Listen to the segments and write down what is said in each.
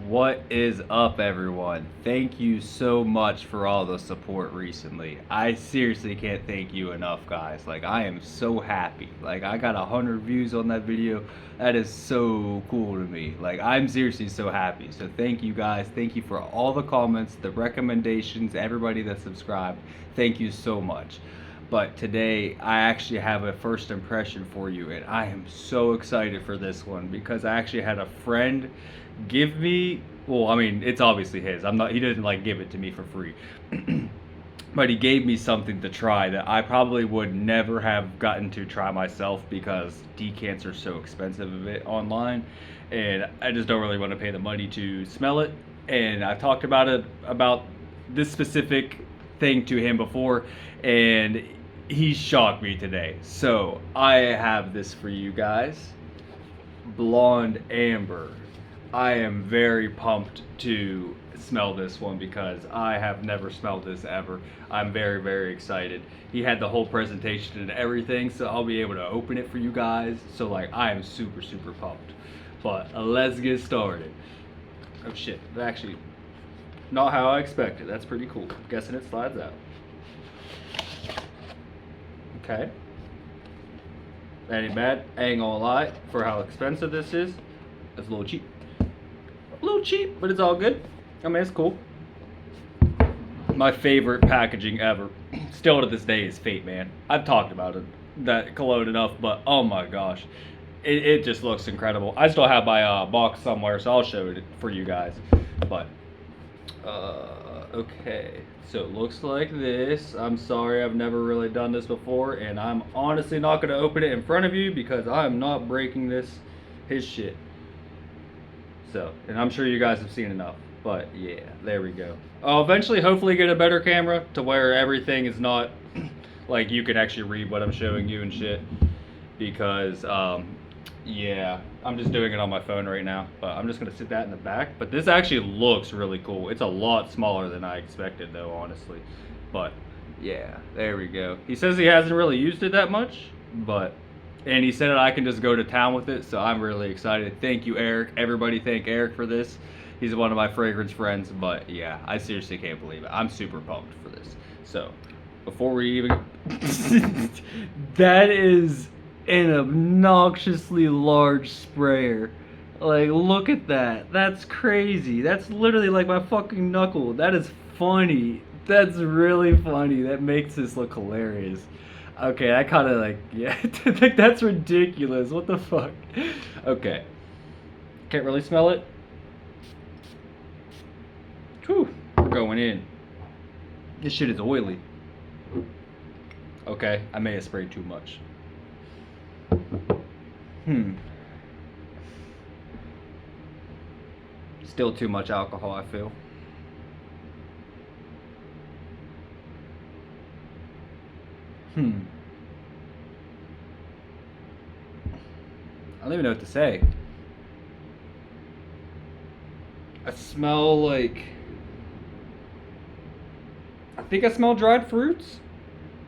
What is up, everyone? Thank you so much for all the support recently. I seriously can't thank you enough, guys. Like, I am so happy. Like, I got 100 views on that video. That is so cool to me. Like, I'm seriously so happy. So, thank you, guys. Thank you for all the comments, the recommendations, everybody that subscribed. Thank you so much. But today, I actually have a first impression for you, and I am so excited for this one because I actually had a friend give me, well, I mean, it's obviously his. He didn't like give it to me for free. But he gave me something to try that I probably would never have gotten to try myself because decants are so expensive of it online, and I just don't really want to pay the money to smell it. And I've talked about this specific thing to him before, and he shocked me today. So I have this for you guys. Blonde Amber. I am very pumped to smell this one because I have never smelled this ever. I'm very, very excited. He had the whole presentation and everything, so I'll be able to open it for you guys. So, like, I am super, super pumped. But let's get started. Oh shit, actually, not how I expected. That's pretty cool. I'm guessing it slides out. Okay. That ain't bad. I ain't gonna lie, for how expensive this is, it's a little cheap. A little cheap, but it's all good. I mean, it's cool. My favorite packaging ever, still to this day, is Fate, man. I've talked about it, that cologne enough, but oh my gosh. It just looks incredible. I still have my box somewhere, so I'll show it for you guys. But, okay. So it looks like this. I'm sorry, I've never really done this before, and I'm honestly not going to open it in front of you because I'm not breaking his shit. So, and I'm sure you guys have seen enough. But yeah, there we go. I'll eventually hopefully get a better camera to where everything is not like you can actually read what I'm showing you and shit. Because yeah, I'm just doing it on my phone right now. But I'm just gonna sit that in the back. But this actually looks really cool. It's a lot smaller than I expected though, honestly. But yeah, there we go. He says he hasn't really used it that much, and he said that I can just go to town with it, so I'm really excited. Thank you, Eric. Everybody thank Eric for this. He's one of my fragrance friends, but yeah, I seriously can't believe it. I'm super pumped for this. So, before we even... That is an obnoxiously large sprayer. Like, look at that. That's crazy. That's literally like my fucking knuckle. That is funny. That's really funny. That makes this look hilarious. Okay, I kind of like, yeah, like that's ridiculous. What the fuck? Okay. Can't really smell it. Whew, we're going in. This shit is oily. Okay, I may have sprayed too much. Still too much alcohol, I feel. I don't even know what to say. I smell like... I think I smell dried fruits.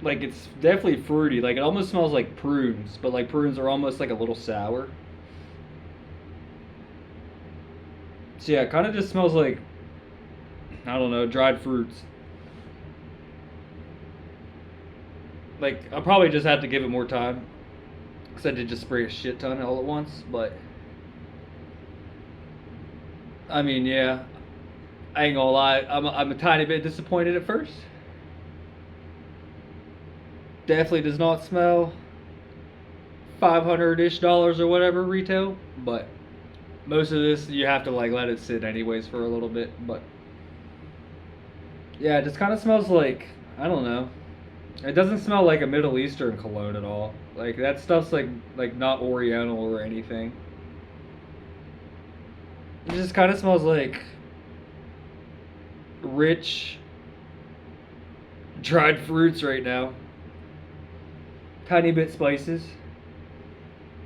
Like, it's definitely fruity. Like, it almost smells like prunes, but like prunes are almost like a little sour. So yeah, it kind of just smells like, I don't know, dried fruits. Like, I'll probably just have to give it more time, because I did just spray a shit ton all at once, but I mean, yeah, I ain't gonna lie, I'm a tiny bit disappointed at first. Definitely does not smell $500-ish or whatever retail, but most of this you have to like let it sit anyways for a little bit. But yeah, it just kind of smells like, I don't know. It doesn't smell like a Middle Eastern cologne at all. Like, that stuff's like not Oriental or anything. It just kind of smells like rich dried fruits right now. Tiny bit spices.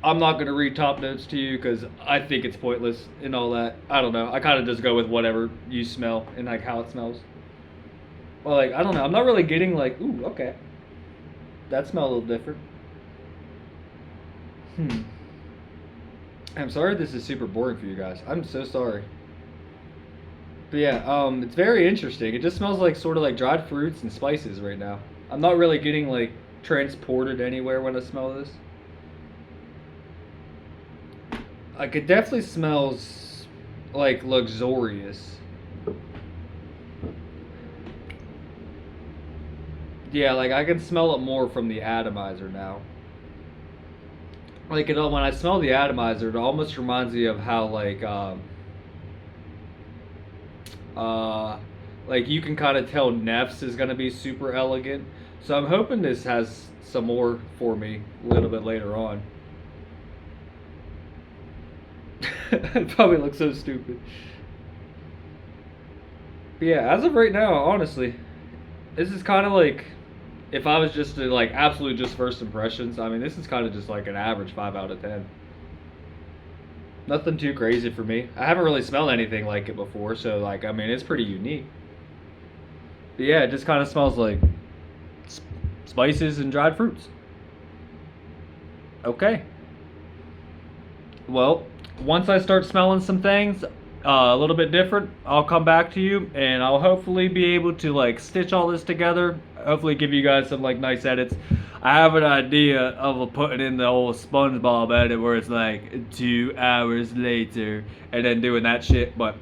I'm not going to read top notes to you because I think it's pointless and all that. I don't know. I kind of just go with whatever you smell and like how it smells. Well, like, I don't know. I'm not really getting like, ooh, okay. That smells a little different. I'm sorry this is super boring for you guys. I'm so sorry. But yeah, it's very interesting. It just smells like sort of like dried fruits and spices right now. I'm not really getting like transported anywhere when I smell this. Like it definitely smells like luxurious. Yeah, like I can smell it more from the atomizer now. Like when I smell the atomizer, it almost reminds me of how uh like you can kind of tell Neff's is gonna be super elegant. So I'm hoping this has some more for me a little bit later on. It probably looks so stupid. But yeah, as of right now, honestly, this is kind of like if I was just to like absolute just first impressions. I mean, this is kind of just like an average 5 out of 10. Nothing too crazy for me. I haven't really smelled anything like it before, so like I mean, it's pretty unique. But yeah, it just kind of smells like spices and dried fruits. Okay. Well, once I start smelling some things a little bit different, I'll come back to you and I'll hopefully be able to like stitch all this together. Hopefully, give you guys some like nice edits. I have an idea of putting in the whole SpongeBob edit where it's like 2 hours later and then doing that shit, but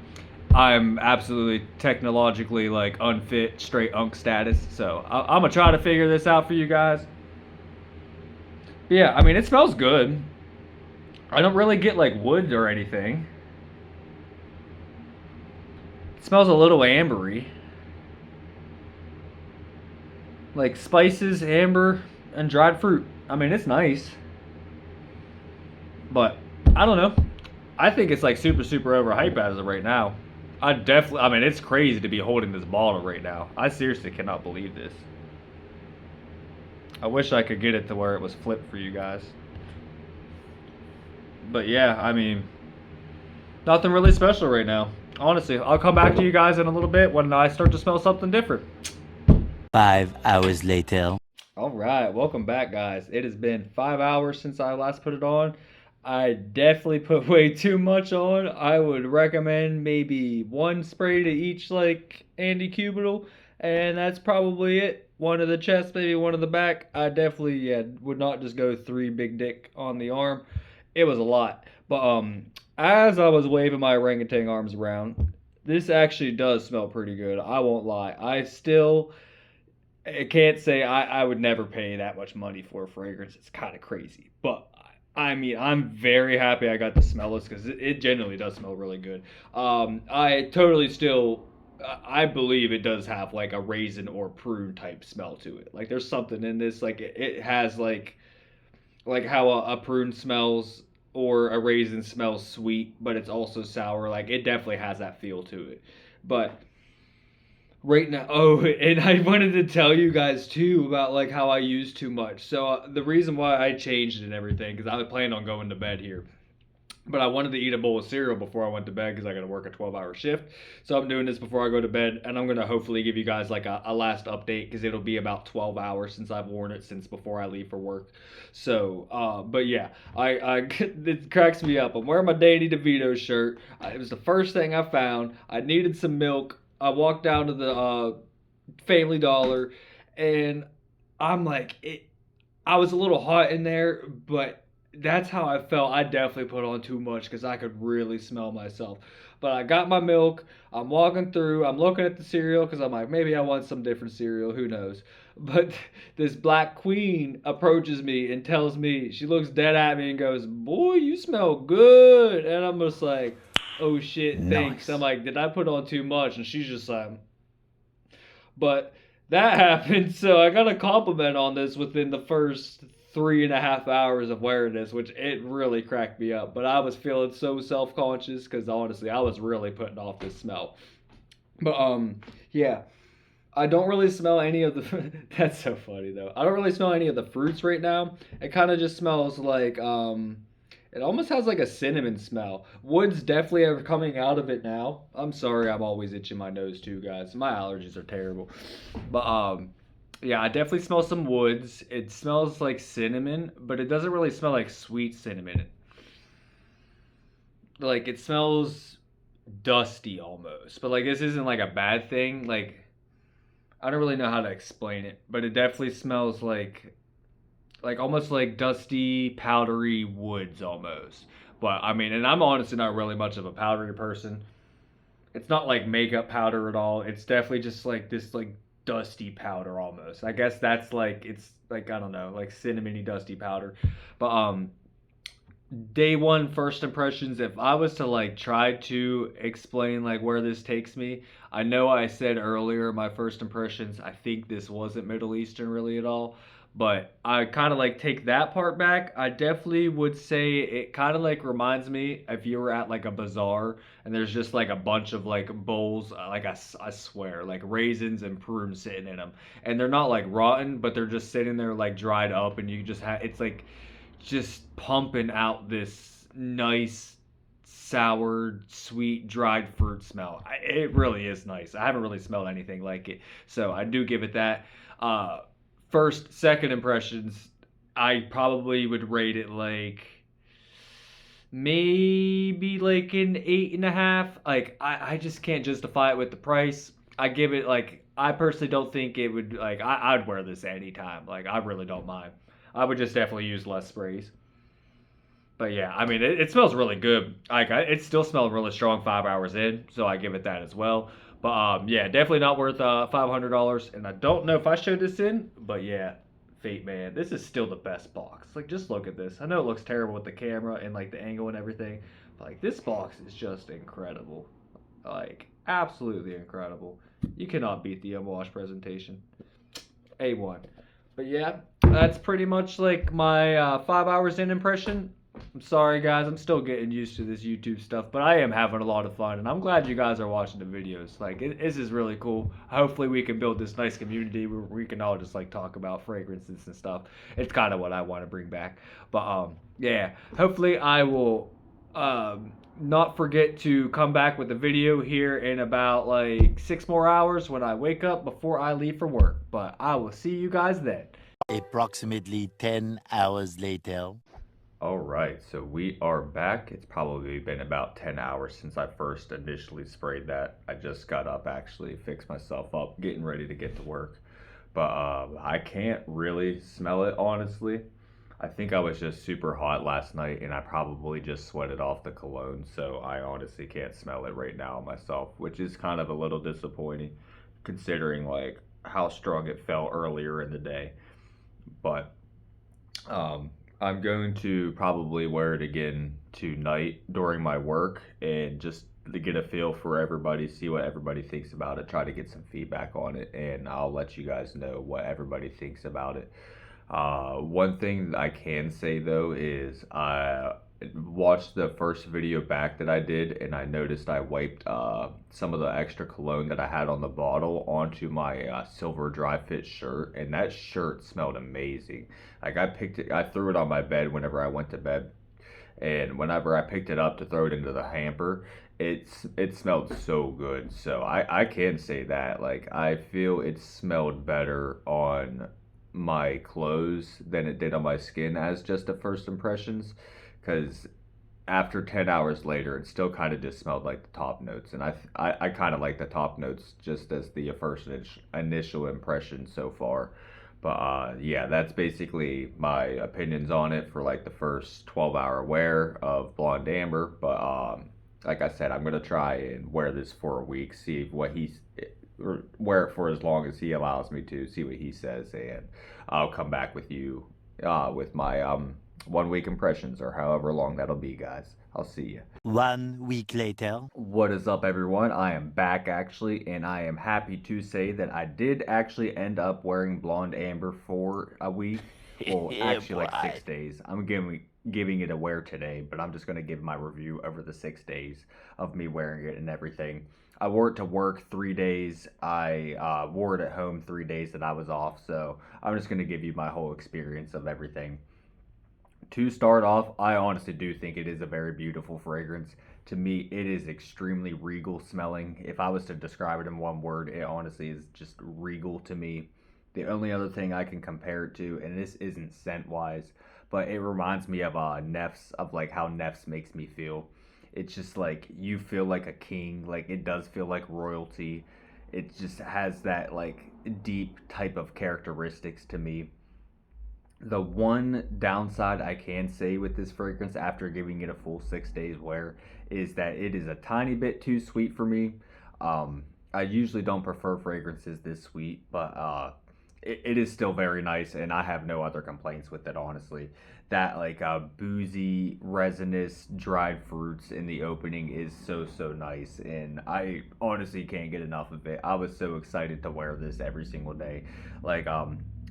I'm absolutely technologically like unfit, straight unk status. So I'm gonna try to figure this out for you guys. But yeah, I mean it smells good. I don't really get like wood or anything. It smells a little ambery. Like spices, amber, and dried fruit. I mean, it's nice. But I don't know. I think it's like super, super overhyped as of right now. I mean, it's crazy to be holding this bottle right now. I seriously cannot believe this. I wish I could get it to where it was flipped for you guys. But yeah, I mean, nothing really special right now. Honestly, I'll come back to you guys in a little bit when I start to smell something different. 5 hours later. All right, welcome back, guys. It has been 5 hours since I last put it on. I definitely put way too much on. I would recommend maybe one spray to each like Andy Cubital, and that's probably it. One of the chest, maybe one of the back. I definitely would not just go three big dick on the arm. It was a lot, but as I was waving my orangutan arms around, this actually does smell pretty good. I won't lie. I can't say I would never pay that much money for a fragrance. It's kind of crazy. But I mean, I'm very happy I got to smell this because it genuinely does smell really good. I totally still, I believe it does have like a raisin or prune type smell to it. Like there's something in this, like it has like how a prune smells or a raisin smells sweet, but it's also sour. Like it definitely has that feel to it. But right now, oh, and I wanted to tell you guys too about like how I use too much. So the reason why I changed and everything because I was planning on going to bed here, but I wanted to eat a bowl of cereal before I went to bed because I got to work a 12-hour shift. So I'm doing this before I go to bed, and I'm gonna hopefully give you guys like a last update because it'll be about 12 hours since I've worn it since before I leave for work. So, but yeah, I it cracks me up. I'm wearing my Danny DeVito shirt. It was the first thing I found. I needed some milk. I walked down to the Family Dollar, and I'm like, I was a little hot in there, but that's how I felt. I definitely put on too much because I could really smell myself. But I got my milk. I'm walking through. I'm looking at the cereal because I'm like, maybe I want some different cereal. Who knows? But this black queen approaches me and tells me, she looks dead at me and goes, "Boy, you smell good." And I'm just like, "Oh shit, thanks." I'm Nice. like, "Did I put on too much?" And she's just like, but that happened, so I got a compliment on this within the first 3.5 hours of wearing this, which it really cracked me up. But I was feeling so self conscious because honestly, I was really putting off this smell. But yeah, I don't really smell any of the. That's so funny though. I don't really smell any of the fruits right now. It kind of just smells like it almost has like a cinnamon smell. Woods definitely are coming out of it now. I'm sorry, I'm always itching my nose too, guys. My allergies are terrible. But yeah, I definitely smell some woods. It smells like cinnamon, but it doesn't really smell like sweet cinnamon. Like it smells dusty almost. But like this isn't like a bad thing. Like I don't really know how to explain it, but it definitely smells like almost like dusty, powdery woods almost. But I mean, and I'm honestly not really much of a powdery person. It's not like makeup powder at all. It's definitely just like this like dusty powder almost. I guess that's like it's like I don't know, like cinnamony dusty powder. But day one first impressions, if I was to like try to explain like where this takes me, I know I said earlier my first impressions, I think this wasn't Middle Eastern really at all, but I kind of like take that part back. I definitely would say it kind of like reminds me if you were at like a bazaar and there's just like a bunch of like bowls, like I swear, like raisins and prunes sitting in them, and they're not like rotten, but they're just sitting there like dried up, and you just have it's like just pumping out this nice sour sweet dried fruit smell. It really is nice. I haven't really smelled anything like it, so I do give it that. uh First second impressions, I probably would rate it like maybe like an 8.5. Like I just can't justify it with the price. I give it like I personally don't think it would like I'd wear this anytime. Like I really don't mind. I would just definitely use less sprays. But yeah, I mean, it smells really good. Like it still smells really strong 5 hours in, so I give it that as well. But yeah, definitely not worth $500. And I don't know if I showed this in, but yeah, Fate Man, this is still the best box. Like just look at this. I know it looks terrible with the camera and like the angle and everything, but like this box is just incredible. Like absolutely incredible. You cannot beat the unwashed presentation. A1. But yeah, that's pretty much like my 5 hours in impression. I'm sorry, guys. I'm still getting used to this YouTube stuff, but I am having a lot of fun, and I'm glad you guys are watching the videos. Like, this is really cool. Hopefully, we can build this nice community where we can all just like talk about fragrances and stuff. It's kind of what I want to bring back. But yeah. Hopefully, I will not forget to come back with a video here in about like 6 more hours when I wake up before I leave for work. But I will see you guys then. Approximately 10 hours later. All right, so we are back. It's probably been about 10 hours since I first initially sprayed that. I just got up, actually, fixed myself up, getting ready to get to work. But I can't really smell it, honestly. I think I was just super hot last night, and I probably just sweated off the cologne, so I honestly can't smell it right now myself, which is kind of a little disappointing, considering like how strong it felt earlier in the day. But um, I'm going to probably wear it again tonight during my work and just to get a feel for everybody, see what everybody thinks about it, try to get some feedback on it, and I'll let you guys know what everybody thinks about it. One thing that I can say though is I watched the first video back that I did, and I noticed I wiped some of the extra cologne that I had on the bottle onto my silver dry fit shirt, and that shirt smelled amazing. Like I picked it, I threw it on my bed whenever I went to bed, and whenever I picked it up to throw it into the hamper, it smelled so good. So I can say that like I feel it smelled better on my clothes than it did on my skin as just a first impressions, because after 10 hours later it still kind of just smelled like the top notes, and I kind of like the top notes just as the first initial impression so far. But yeah, that's basically my opinions on it for like the first 12-hour wear of Blonde Amber. But like I said, I'm gonna try and wear this for a week, see what he's or wear it for as long as he allows me to, see what he says, and I'll come back with you with my 1 week impressions or however long that'll be, guys. I'll see you. 1 week later. What is up, everyone? I am back actually, and I am happy to say that I did actually end up wearing Blonde Amber for a week. Well, Yeah, actually, like boy. 6 days. I'm giving it a wear today, but I'm just gonna give my review over the 6 days of me wearing it and everything. I wore it to work 3 days. I wore it at home 3 days that I was off. So I'm just gonna give you my whole experience of everything. To start off, I honestly do think it is a very beautiful fragrance. To me, it is extremely regal smelling. If I was to describe it in one word, it honestly is just regal to me. The only other thing I can compare it to, and this isn't scent wise, but it reminds me of Neffs, of like how Neffs makes me feel. It's just like you feel like a king. Like it does feel like royalty. It just has that like deep type of characteristics to me. The one downside I can say with this fragrance after giving it a full 6 days wear is that it is a tiny bit too sweet for me. I usually don't prefer fragrances this sweet, but it is still very nice, and I have no other complaints with it, honestly. That like boozy, resinous, dried fruits in the opening is so nice, and I honestly can't get enough of it. I was so excited to wear this every single day. Like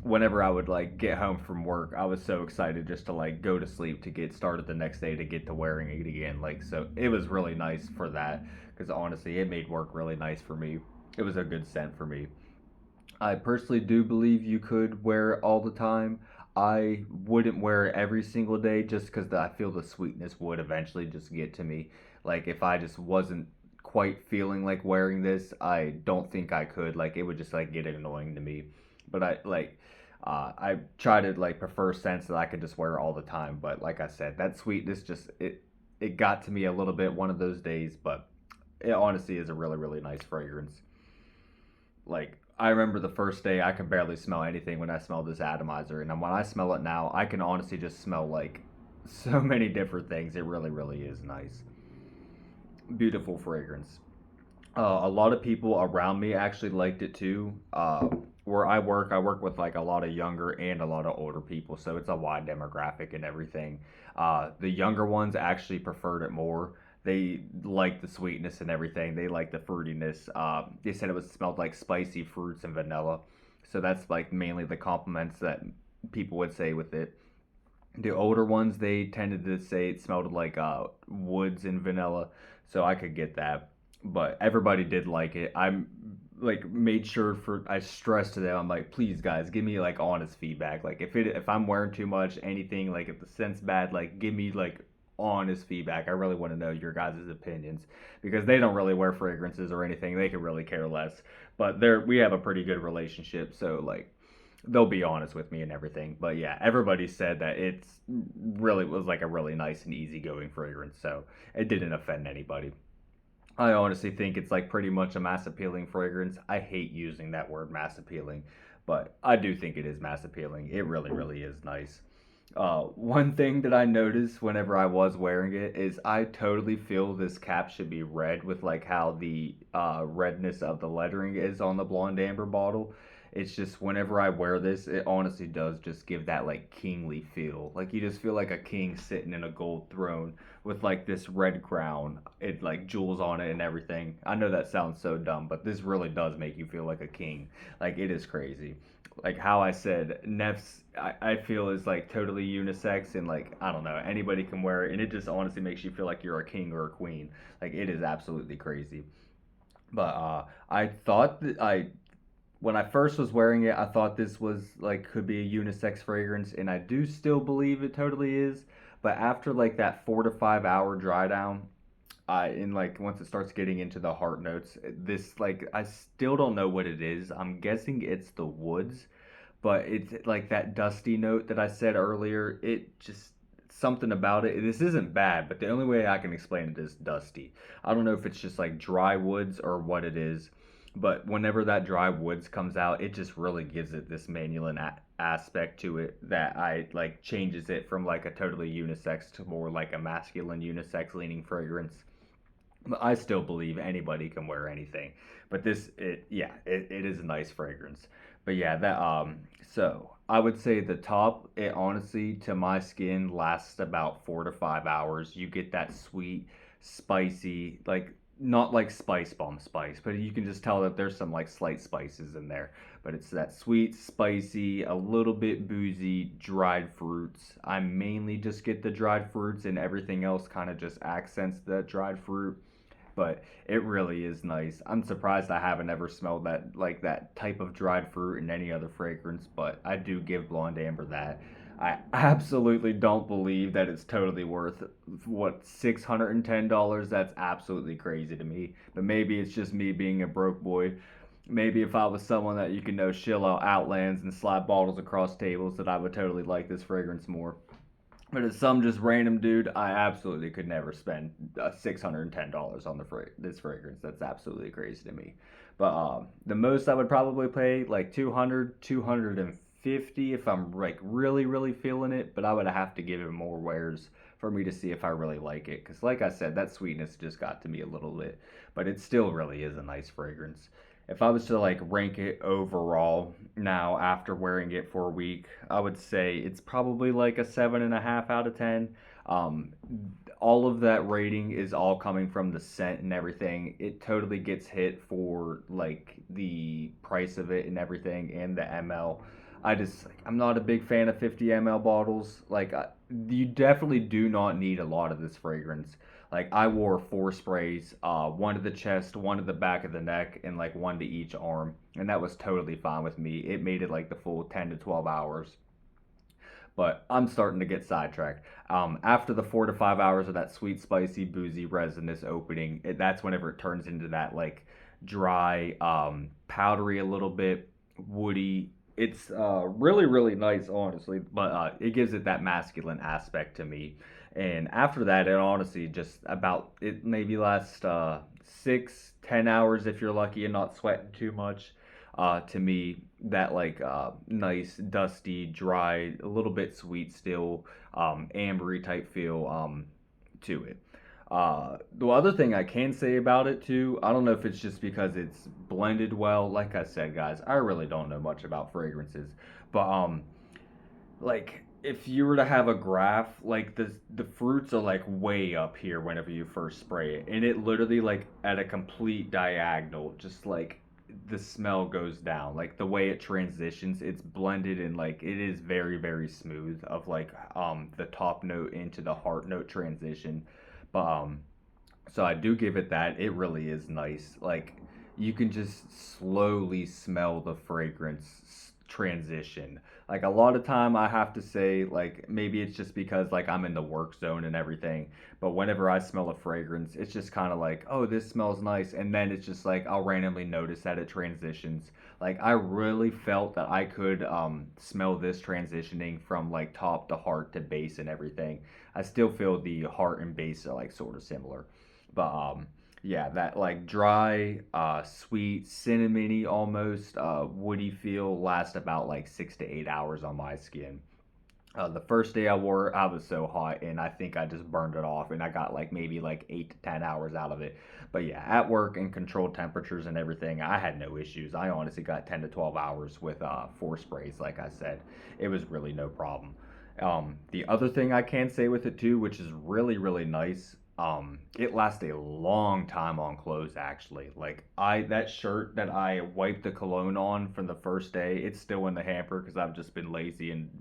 whenever I would like get home from work, I was so excited just to like go to sleep to get started the next day to get to wearing it again. Like so it was really nice for that because honestly it made work really nice for me. It was a good scent for me. I personally do believe you could wear it all the time. I wouldn't wear it every single day just because I feel the sweetness would eventually just get to me. Like if I just wasn't quite feeling like wearing this, I don't think I could. Like it would just like get annoying to me. But I try to like prefer scents that I could just wear all the time. But like I said, that sweetness just it got to me a little bit one of those days. But it honestly is a really nice fragrance. Like I remember the first day I could barely smell anything when I smelled this atomizer, and then when I smell it now, I can honestly just smell like so many different things. It really is nice. Beautiful fragrance. A lot of people around me actually liked it too. Where I work with like a lot of younger and a lot of older people, so it's a wide demographic and everything. The younger ones actually preferred it more. They like the sweetness and everything. They like the fruitiness. They said it was smelled like spicy fruits and vanilla, so that's like mainly the compliments that people would say with it. The older ones they tended to say it smelled like woods and vanilla, so I could get that. But everybody did like it. I'm like made sure for I stressed to them. I'm like, please guys, give me like honest feedback. Like if I'm wearing too much, anything like if the scent's bad, like give me like honest feedback. I really want to know your guys' opinions because they don't really wear fragrances or anything. They could really care less. But we have a pretty good relationship, so like they'll be honest with me and everything. But yeah, everybody said that it's really was like a really nice and easygoing fragrance, so it didn't offend anybody. I honestly think it's like pretty much a mass appealing fragrance. I hate using that word mass appealing, but I do think it is mass appealing. It really is nice. One thing that I noticed whenever I was wearing it is I totally feel this cap should be red with like how the redness of the lettering is on the Blonde Amber bottle. It's just whenever I wear this, it honestly does just give that like kingly feel. Like you just feel like a king sitting in a gold throne with like this red crown, it like jewels on it and everything. I know that sounds so dumb, but this really does make you feel like a king. Like it is crazy. Like how I said, Neff's I feel is like totally unisex and like I don't know anybody can wear it and it just honestly makes you feel like you're a king or a queen. Like it is absolutely crazy. But I thought that I when I first was wearing it, I thought this was like could be a unisex fragrance, and I do still believe it totally is. But after like that 4 to 5 hour dry down, I and like once it starts getting into the heart notes, this like I still don't know what it is. I'm guessing it's the woods, but it's like that dusty note that I said earlier. It just something about it. This isn't bad, but the only way I can explain it is dusty. I don't know if it's just like dry woods or what it is, but whenever that dry woods comes out, it just really gives it this masculine aspect to it that I like changes it from like a totally unisex to more like a masculine unisex leaning fragrance. I still believe anybody can wear anything, but it is a nice fragrance. But yeah, that so I would say the top, it honestly to my skin lasts about 4 to 5 hours. You get that sweet, spicy, like not like spice bomb spice, but you can just tell that there's some like slight spices in there. But it's that sweet, spicy, a little bit boozy, dried fruits. I mainly just get the dried fruits, and everything else kind of just accents that dried fruit, but it really is nice. I'm surprised I haven't ever smelled that like that type of dried fruit in any other fragrance, but I do give Blonde Amber that. I absolutely don't believe that it's totally worth what $610. That's absolutely crazy to me. But maybe it's just me being a broke boy. Maybe if I was someone that you can know shill out outlands and slide bottles across tables, that I would totally like this fragrance more. But as some just random dude, I absolutely could never spend $610 on this fragrance. That's absolutely crazy to me. But the most I would probably pay like 200, 250 if I'm like really, really feeling it. But I would have to give it more wears for me to see if I really like it. Because like I said, that sweetness just got to me a little bit. But it still really is a nice fragrance. If I was to like rank it overall now after wearing it for a week, I would say it's probably like a 7.5 out of 10. Um, all of that rating is all coming from the scent and everything. It totally gets hit for like the price of it and everything and the ml. I'm not a big fan of 50 ml bottles. You definitely do not need a lot of this fragrance. Like I wore 4 sprays, one to the chest, one to the back of the neck, and like one to each arm, and that was totally fine with me. It made it like the full 10 to 12 hours. But I'm starting to get sidetracked. After the 4 to 5 hours of that sweet, spicy, boozy, resinous opening, that's whenever it turns into that like dry, powdery, a little bit woody. It's really, really nice, honestly. But it gives it that masculine aspect to me. And after that, it honestly just about it maybe lasts 6, 10 hours if you're lucky and not sweating too much. To me, that like nice, dusty, dry, a little bit sweet still, ambery type feel to it. The other thing I can say about it too, I don't know if it's just because it's blended well. Like I said, guys, I really don't know much about fragrances, but like if you were to have a graph, like the fruits are like way up here whenever you first spray it, and it literally like at a complete diagonal, just like the smell goes down, like the way it transitions, it's blended and like it is very, very smooth of like the top note into the heart note transition. But so I do give it that. It really is nice. Like you can just slowly smell the fragrance transition. Like a lot of time I have to say like maybe it's just because like I'm in the work zone and everything, but whenever I smell a fragrance, it's just kind of like, "Oh, this smells nice." And then it's just like I'll randomly notice that it transitions. Like I really felt that I could smell this transitioning from like top to heart to base and everything. I still feel the heart and base are like sort of similar. But yeah, that like dry, sweet, cinnamony, almost woody feel lasts about like 6 to 8 hours on my skin. The first day I wore it, I was so hot, and I think I just burned it off, and I got like maybe like 8 to 10 hours out of it. But yeah, at work and controlled temperatures and everything, I had no issues. I honestly got 10 to 12 hours with 4 sprays. Like I said, it was really no problem. The other thing I can say with it too, which is really, really nice, it lasts a long time on clothes actually. Like that shirt that I wiped the cologne on from the first day, it's still in the hamper because I've just been lazy and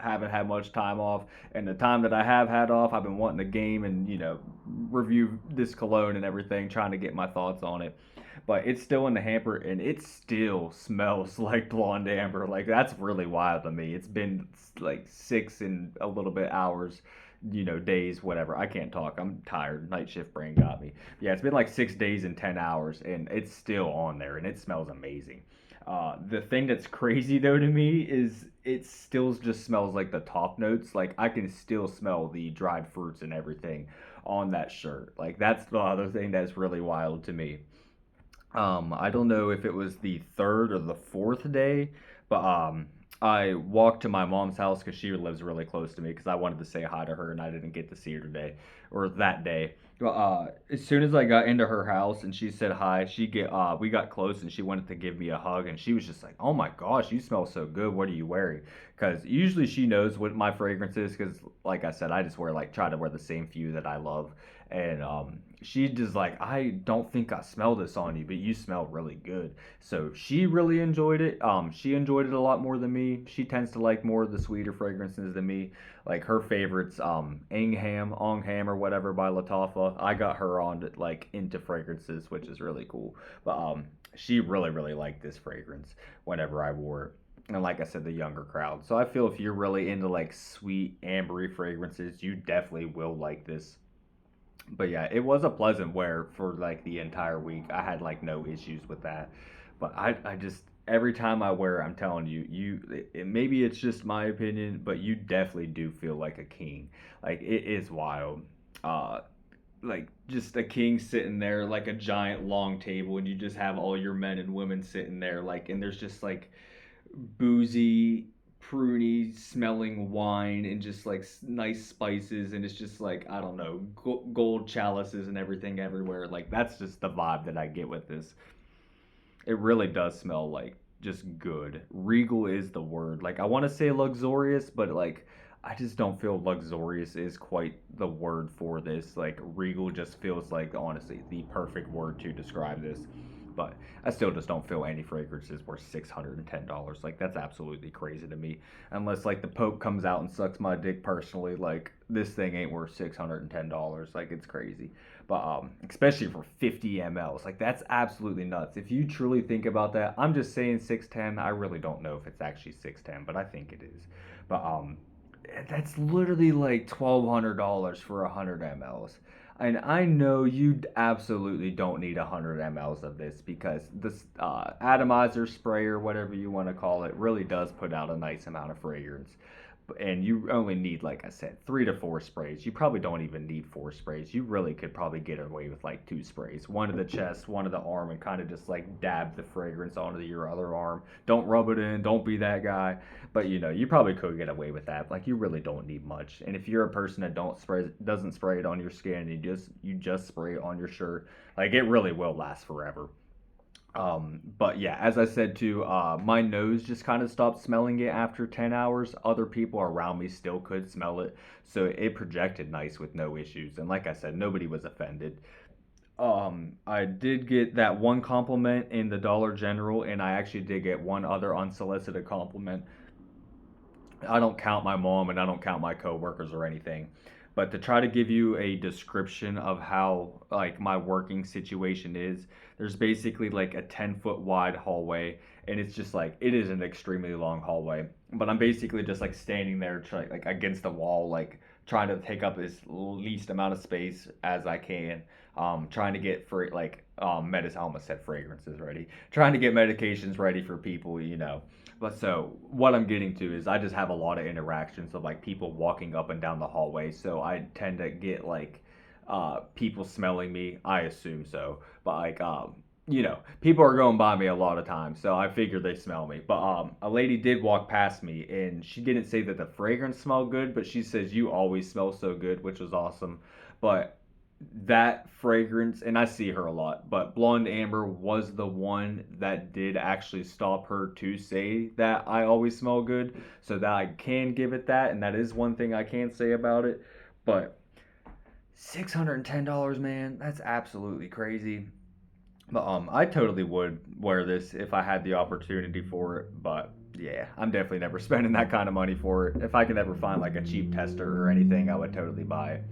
haven't had much time off. And the time that I have had off, I've been wanting to game and review this cologne and everything, trying to get my thoughts on it. But it's still in the hamper and it still smells like blonde amber. Like that's really wild to me. It's been like 6 and a little bit hours, days, whatever. I can't talk. I'm tired. Night shift brain got me. Yeah, it's been like 6 days and 10 hours, and it's still on there, and it smells amazing. The thing that's crazy though to me is it still just smells like the top notes. Like I can still smell the dried fruits and everything on that shirt. Like that's the other thing that's really wild to me. I don't know if it was the third or the fourth day, but I walked to my mom's house because she lives really close to me because I wanted to say hi to her and I didn't get to see her today or that day. But as soon as I got into her house and she said hi, we got close and she wanted to give me a hug and she was just like, "Oh my gosh, you smell so good. What are you wearing?" Because usually she knows what my fragrance is because, like I said, I just try to wear the same few that I love. And she just like, "I don't think I smell this on you, but you smell really good." So she really enjoyed it. She enjoyed it a lot more than me. She tends to like more of the sweeter fragrances than me. Like her favorites, Ongham or whatever by Latafa. I got her on like into fragrances, which is really cool. But she really, really liked this fragrance whenever I wore it. And like I said, the younger crowd. So I feel if you're really into like sweet ambery fragrances, you definitely will like this. But yeah, it was a pleasant wear for like the entire week. I had like no issues with that. But I just every time I wear it, I'm telling you, maybe it's just my opinion, but you definitely do feel like a king. Like it is wild. Uh, like just a king sitting there like a giant long table, and you just have all your men and women sitting there, like, and there's just like boozy, pruny smelling wine and just like nice spices, and it's just like I don't know, gold chalices and everything everywhere. Like that's just the vibe that I get with this. It really does smell like just good. Regal is the word. Like I want to say luxurious, but like I just don't feel luxurious is quite the word for this. Like regal just feels like honestly the perfect word to describe this. But I still just don't feel any fragrances worth $610. Like that's absolutely crazy to me. Unless like the Pope comes out and sucks my dick personally, like this thing ain't worth $610. Like it's crazy. But especially for 50 mLs, like that's absolutely nuts. If you truly think about that, I'm just saying 610. I really don't know if it's actually 610, but I think it is. But that's literally like $1,200 for 100 mLs. And I know you absolutely don't need 100 mLs of this because this atomizer spray or whatever you want to call it really does put out a nice amount of fragrance. And you only need, like I said, 3 to 4 sprays. You probably don't even need 4 sprays. You really could probably get away with like 2 sprays, one to the chest, one to the arm, and kind of just like dab the fragrance onto your other arm. Don't rub it in. Don't be that guy. But you know, you probably could get away with that. Like you really don't need much. And if you're a person that doesn't spray it on your skin, and you just spray it on your shirt, like it really will last forever. But yeah, as I said too, my nose just kind of stopped smelling it after 10 hours. Other people around me still could smell it, so it projected nice with no issues. And like I said, nobody was offended. I did get that one compliment in the Dollar General, and I actually did get one other unsolicited compliment. I don't count my mom and I don't count my coworkers or anything. But to try to give you a description of how like my working situation is, there's basically like a 10-foot wide hallway, and it's just like it is an extremely long hallway. But I'm basically just like standing there like against the wall, like trying to take up as least amount of space as I can. Trying to get for like medicine, I almost said fragrances ready. Trying to get medications ready for people, you know. But so what I'm getting to is I just have a lot of interactions of like people walking up and down the hallway. So I tend to get like people smelling me. I assume so. But like you know, people are going by me a lot of times, so I figure they smell me. But a lady did walk past me, and she didn't say that the fragrance smelled good, but she says you always smell so good, which was awesome. But that fragrance, and I see her a lot, but Blonde Amber was the one that did actually stop her to say that I always smell good, so that I can give it that, and that is one thing I can say about it. But $610, man, that's absolutely crazy. But I totally would wear this if I had the opportunity for it, but yeah, I'm definitely never spending that kind of money for it. If I could ever find like a cheap tester or anything, I would totally buy it.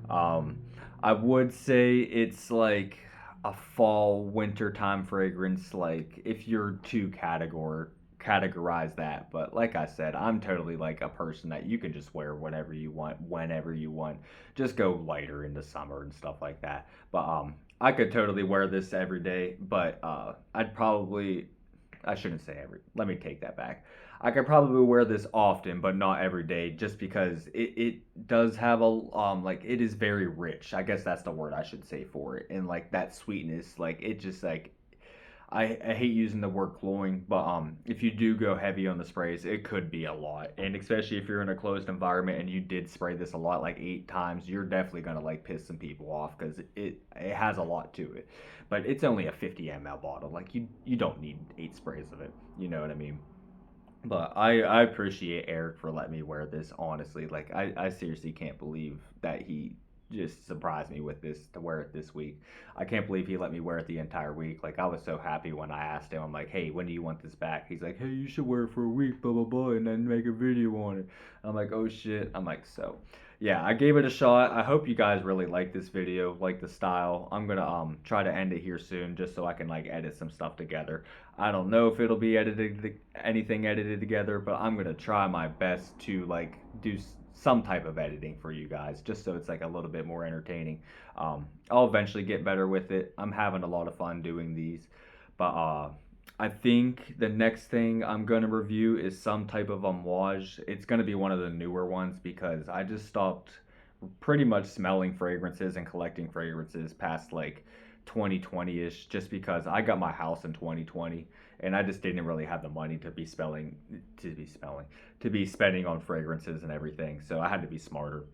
Um, I would say it's like a fall winter time fragrance, like if you're to categorize that. But like I said, I'm totally like a person that you can just wear whatever you want, whenever you want. Just go lighter into summer and stuff like that. But I could totally wear this every day, but I shouldn't say every. Let me take that back. I could probably wear this often, but not every day, just because it does have a like it is very rich. I guess that's the word I should say for it, and like that sweetness, like it just like I hate using the word cloying, but if you do go heavy on the sprays, it could be a lot, and especially if you're in a closed environment and you did spray this a lot, like 8 times, you're definitely gonna like piss some people off because it has a lot to it, but it's only a 50 ml bottle. Like you don't need 8 sprays of it. You know what I mean? But I appreciate Eric for letting me wear this, honestly. Like, I seriously can't believe that he just surprised me with this to wear it this week. I can't believe he let me wear it the entire week. Like, I was so happy when I asked him, I'm like, hey, when do you want this back? He's like, hey, you should wear it for a week, blah, blah, blah, and then make a video on it. I'm like, oh shit. I'm like, so. Yeah, I gave it a shot. I hope you guys really like this video, like the style. I'm gonna try to end it here soon just so I can like edit some stuff together. I don't know if it'll be anything edited together, but I'm gonna try my best to like do some type of editing for you guys, just so it's like a little bit more entertaining. I'll eventually get better with it. I'm having a lot of fun doing these, but I think the next thing I'm gonna review is some type of Amouage. It's gonna be one of the newer ones because I just stopped pretty much smelling fragrances and collecting fragrances past like 2020-ish, just because I got my house in 2020 and I just didn't really have the money to be spending on fragrances and everything. So I had to be smarter.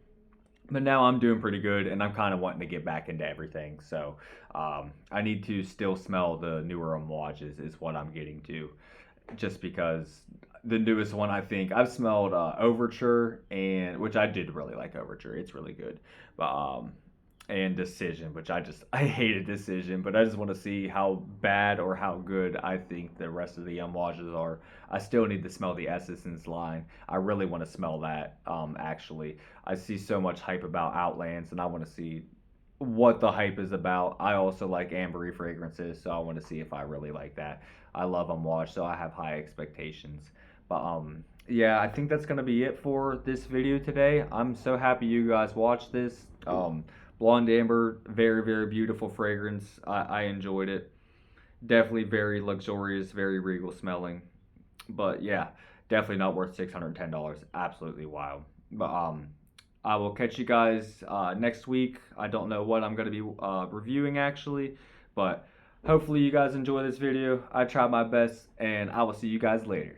But now I'm doing pretty good, and I'm kind of wanting to get back into everything. So I need to still smell the newer Amouages is what I'm getting to, just because the newest one I think I've smelled Overture, and which I did really like Overture. It's really good, but and Decision, which I hated Decision, but I just want to see how bad or how good I think the rest of the Amouages are. I still need to smell the Essence line. I really want to smell that. Actually, I see so much hype about Outlands, and I want to see what the hype is about. I also like ambery fragrances, so I want to see if I really like that. I love Amouage, so I have high expectations. But yeah, I think that's gonna be it for this video today. I'm so happy you guys watched this. Blonde Amber, very, very beautiful fragrance. I enjoyed it. Definitely very luxurious, very regal smelling. But yeah, definitely not worth $610. Absolutely wild. But I will catch you guys next week. I don't know what I'm going to be reviewing actually, but hopefully you guys enjoy this video. I tried my best, and I will see you guys later.